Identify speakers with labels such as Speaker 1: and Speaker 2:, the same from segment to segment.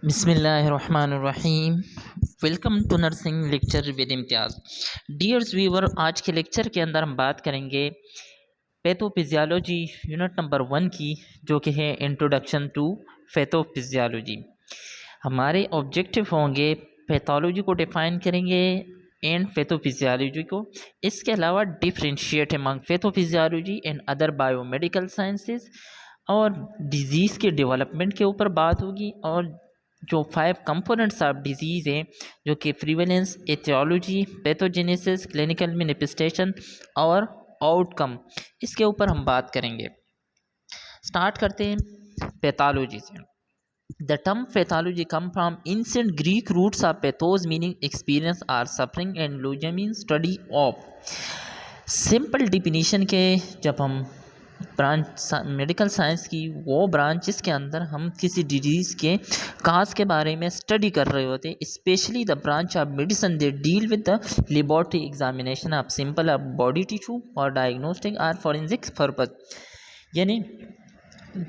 Speaker 1: बिस्मिल्लाहिर्रहमानिर्रहीम। Welcome to nursing lecture with Imtiaz. Dears viewer, आज के लेक्चर के अंदर हम बात करेंगे पैथोफिजियोलॉजी यूनिट नंबर 1 की, जो कि है इंट्रोडक्शन टू पैथोफिजियोलॉजी। हमारे ऑब्जेक्टिव होंगे पैथोलॉजी को डिफाइन करेंगे एंड पैथोफिजियोलॉजी को। इसके अलावा differentiate among pathophysiology and other biomedical sciences, और डिजीज़ के डेवलपमेंट के ऊपर बात होगी, और जो 5 कंपोनेंट्स ऑफ डिजीज़ हैं, जो कि प्रिवेलेंस, एथियोलॉजी, पैथोजेनेसिस, क्लिनिकल मैनिफेस्टेशन और आउटकम, इसके ऊपर हम बात करेंगे। स्टार्ट करते हैं पैथोलॉजी से। The term pathology come from ancient Greek roots of pathos meaning experience और suffering and loser mean study of. Simple definition के जब हम ब्रांच मेडिकल साइंस की वो ब्रांच जिसके अंदर हम किसी डिजीज़ के काज के बारे में स्टडी कर रहे होते हैं, specially the branch of medicine they deal with the laboratory examination of simple of body tissue for diagnostic और फॉरेंसिक पर्पज। यानी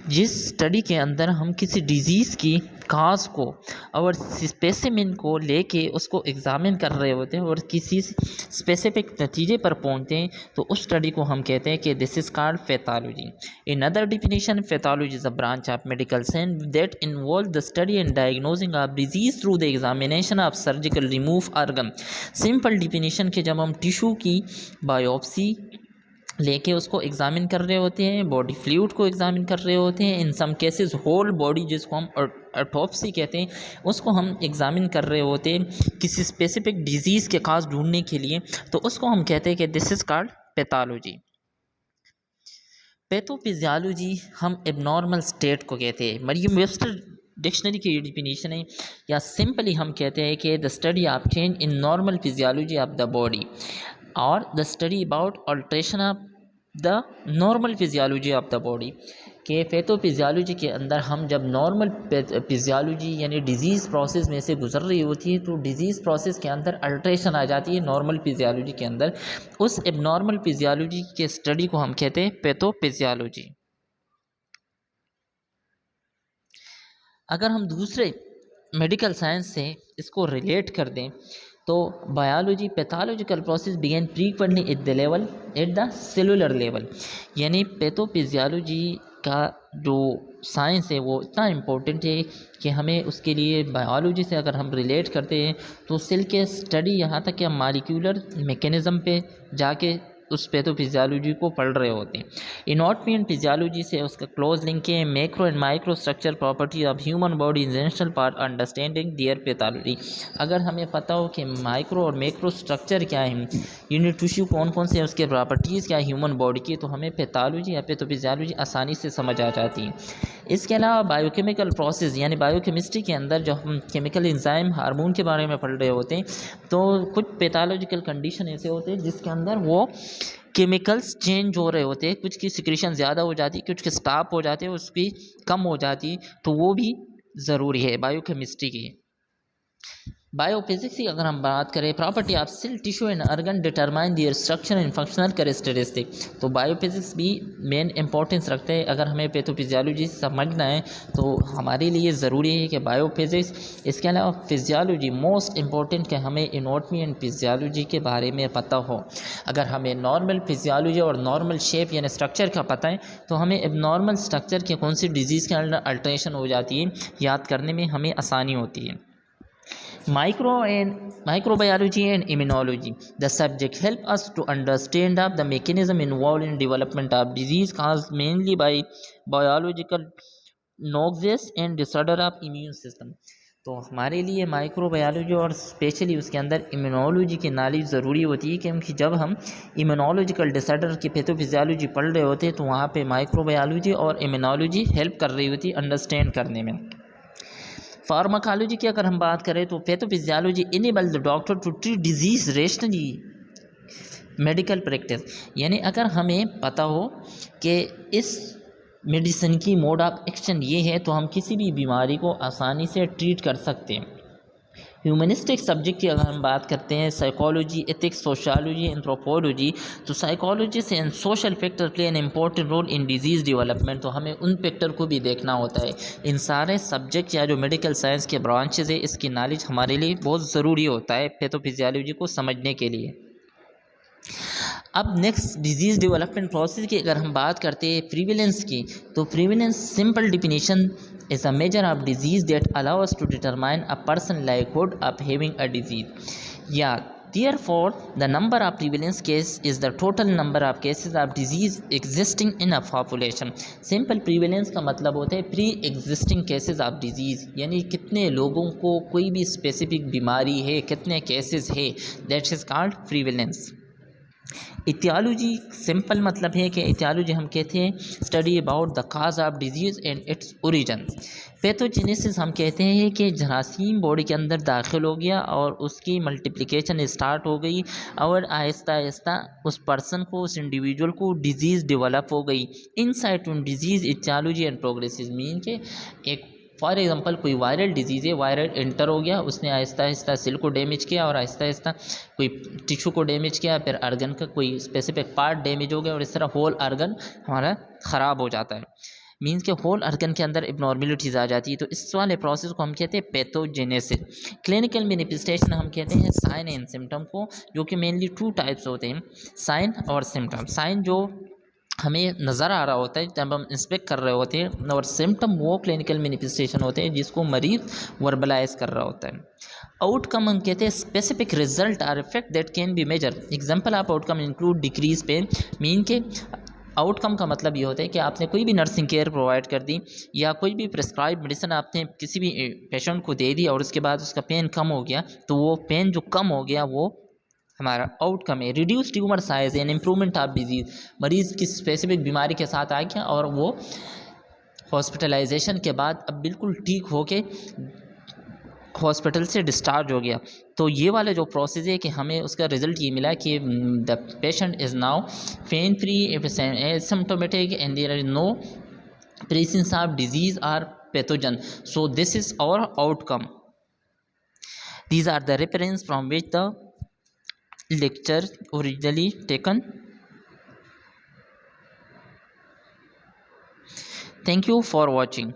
Speaker 1: जिस स्टडी के अंदर हम किसी डिजीज़ की काज को और स्पेसिमेन को लेके उसको एग्जामिन कर रहे होते हैं और किसी स्पेसिफिक नतीजे पर पहुंचते हैं, तो उस स्टडी को हम कहते हैं कि this is called pathology. In other definition, pathology is a branch of medical science that involve the study and diagnosing of disease through the examination of surgical remove organ. Simple definition के जब हम tissue की biopsy लेके उसको examine कर रहे होते हैं, बॉडी फ्लूइड को एग्जामिन कर रहे होते हैं, इन सम केसेस होल बॉडी जिसको हम ऑटोप्सी कहते हैं, उसको हम एग्जामिन कर रहे होते हैं किसी स्पेसिफिक डिजीज़ के काज ढूंढने के लिए, तो उसको हम कहते हैं कि this is called pathology. Pathophysiology हम एबनॉर्मल स्टेट को कहते हैं। मरियम वेबस्टर डिक्शनरी की डिफिनीशन है, या सिंपली हम कहते हैं कि the study of change in normal physiology of the body और the study about alteration of the normal physiology of the body. के पैथोफिजियोलॉजी के अंदर हम जब नॉर्मल फिजियोलॉजी यानी डिजीज़ प्रोसेस में से गुजर रही होती है, तो डिजीज़ प्रोसेस के अंदर अल्ट्रेशन आ जाती है नॉर्मल फिजियोलॉजी के अंदर, उस एबनॉर्मल फिजियोलॉजी के स्टडी को हम कहते हैं पैथोफिजियोलॉजी। अगर हम दूसरे मेडिकल साइंस से इसको रिलेट कर दें, तो biology pathological process begin frequently at the level at the cellular level. यानी पैथोफिजियोलॉजी का जो साइंस है वो इतना इम्पोर्टेंट है कि हमें उसके लिए बायोलॉजी से अगर हम रिलेट करते हैं तो सेल के स्टडी यहाँ तक कि हम मालिक्यूलर मैकेनिज़्म पे जाके उस पैथोफिजियोलॉजी को पढ़ रहे होते हैं। इनॉटमी एंड फिजियोलॉजी से उसका क्लोज लिंक है। Macro and micro structure property of human body is essential part understanding their pathology. अगर हमें पता हो कि माइक्रो और मैक्रो स्ट्रक्चर क्या है, यूनिट टिश्यू कौन कौन से हैं, उसके प्रॉपर्टीज़ क्या है ह्यूमन बॉडी की, तो हमें पैथोलॉजी या पैथोफिजियोलॉजी आसानी से समझ आ जाती है। इसके अलावा बायोकेमिकल प्रोसेस यानी बायोकेमिस्ट्री के अंदर जो हम केमिकल एंजाइम हार्मोन के बारे में पढ़ रहे होते हैं, तो कुछ पैथोलॉजिकल कंडीशन ऐसे होते हैं जिसके अंदर वो केमिकल्स चेंज हो रहे होते हैं, कुछ की सिक्रीशन ज़्यादा हो जाती है, कुछ की स्टॉप हो जाती है, उसकी कम हो जाती है, तो वो भी ज़रूरी है बायोकेमिस्ट्री की। बायोफिजिक्स की अगर हम बात करें, property of cell tissue and organ determine their structure and functional characteristic, तो बायोफिजिक्स भी मेन इंपॉर्टेंस रखते हैं। अगर हमें पैथोफिजियोलॉजी समझना है तो हमारे लिए ज़रूरी है कि बायोफिजिक्स। इसके अलावा फिजियोलॉजी मोस्ट इंपॉर्टेंट कि हमें एनाटॉमी एंड फिजियोलॉजी के बारे में पता हो। अगर हमें नॉर्मल फिजियोलॉजी और नॉर्मल शेप यानी स्ट्रक्चर का पता है, तो हमें एबनॉर्मल स्ट्रक्चर के कौन सी डिजीज़ के अंदर अल्ट्रेशन हो जाती है याद करने में हमें आसानी होती है। Microbiology and immunology. The subject help us to understand of the mechanism involved in development of disease caused mainly by biological noxious and disorder of immune system. तो हमारे लिए माइक्रोबायोलॉजी और स्पेशली उसके अंदर इम्यूनोलॉजी की नॉलेज ज़रूरी होती है, क्योंकि जब हम इम्यूनोलॉजिकल डिसऑर्डर की पैथोफिजियोलॉजी पढ़ रहे होते हैं तो वहाँ पे माइक्रोबायोलॉजी और इम्यूनोलॉजी हेल्प कर रही होती है अंडरस्टैंड करने में। फार्माकोलॉजी की अगर हम बात करें, तो pathophysiology enable the doctor to treat disease rationally medical practice. यानी अगर हमें पता हो कि इस मेडिसिन की मोड ऑफ एक्शन ये है, तो हम किसी भी बीमारी को आसानी से ट्रीट कर सकते हैं। ह्यूमनिस्टिक सब्जेक्ट की अगर हम बात करते हैं, साइकोलॉजी, एथिक्स, सोशियोलॉजी, एंथ्रोपोलॉजी, तो psychologist and social factor play an important role in disease development. तो हमें उन फैक्टर को भी देखना होता है। इन सारे सब्जेक्ट या जो मेडिकल साइंस के ब्रांचेज है, इसकी नॉलेज हमारे लिए बहुत ज़रूरी होता है पैथोफिजियोलॉजी को समझने के लिए। अब नेक्स्ट डिजीज़ डेवलपमेंट प्रोसेस की अगर हम बात करते हैं प्रीविलेंस की, तो prevalence simple definition is a measure of disease that allow us to determine a person likelihood of having a disease. या therefore the number of prevalence case is the total number of cases of disease existing in a population। Simple prevalence का मतलब होता है pre existing cases of disease, यानी कितने लोगों को कोई भी स्पेसिफिक बीमारी है, कितने केसेस है, दैट इज़ कॉल्ड प्रीवेलेंस। इथियोलॉजी सिंपल मतलब है कि इथियोलॉजी हम कहते हैं study about the cause of disease and its origin. Pathogenesis हम कहते हैं कि जरासीम बॉडी के अंदर दाखिल हो गया और उसकी मल्टीप्लिकेशन स्टार्ट हो गई और आहिस्ता आहिस्ता उस पर्सन को, उस इंडिविजुअल को डिजीज़ डेवलप हो गई। इनसाइट उन डिजीज़ इथियोलॉजी एंड प्रोग्रेसिस मीन के एक फॉर एग्जांपल कोई वायरल डिजीज़ है, वायरल एंटर हो गया, उसने आहिस्ता आहिस्ता सेल को डैमेज किया और आहिस्ता आहिस्ता कोई टिश्यू को डैमेज किया, फिर आर्गन का कोई स्पेसिफिक पार्ट डैमेज हो गया और इस तरह होल आर्गन हमारा ख़राब हो जाता है। मीन्स के होल आर्गन के अंदर एबनॉर्मेलिटीज़ आ जाती है। तो इस वाले प्रोसेस को हम कहते हैं पैथोजेनेसिस। क्लिनिकल मैनिफेस्टेशन हम कहते हैं साइन एंड सिम्टम को, जो कि मेनली 2 टाइप्स होते हैं, साइन और सिम्टम। साइन जो हमें नज़र आ रहा होता है जब हम इंस्पेक्ट कर रहे होते हैं, और सिम्टम वो क्लिनिकल मैनिफेस्टेशन होते हैं जिसको मरीज़ वर्बलाइज कर रहा होता है। आउटकम हम कहते हैं specific result or effect that can be measure. Example of outcome include decrease pain. Mean के आउटकम का मतलब ये होता है कि आपने कोई भी नर्सिंग केयर प्रोवाइड कर दी या कोई भी प्रिस्क्राइब मेडिसिन आपने किसी भी पेशेंट को दे दी और उसके बाद उसका पेन कम हो गया, तो वो पेन जो कम हो गया वो हमारा आउटकम है। Reduce tumour size and improvement of disease, मरीज़ की स्पेसिफिक बीमारी के साथ आ गया और वो हॉस्पिटलाइजेशन के बाद अब बिल्कुल ठीक हो के हॉस्पिटल से डिस्चार्ज हो गया। तो ये वाला जो प्रोसेस है कि हमें उसका रिजल्ट ये मिला कि the patient is now pain free, asymptomatic and there is no presence of disease और pathogen. So this is our outcome. These are the reference from which the lecture originally taken. Thank you for watching.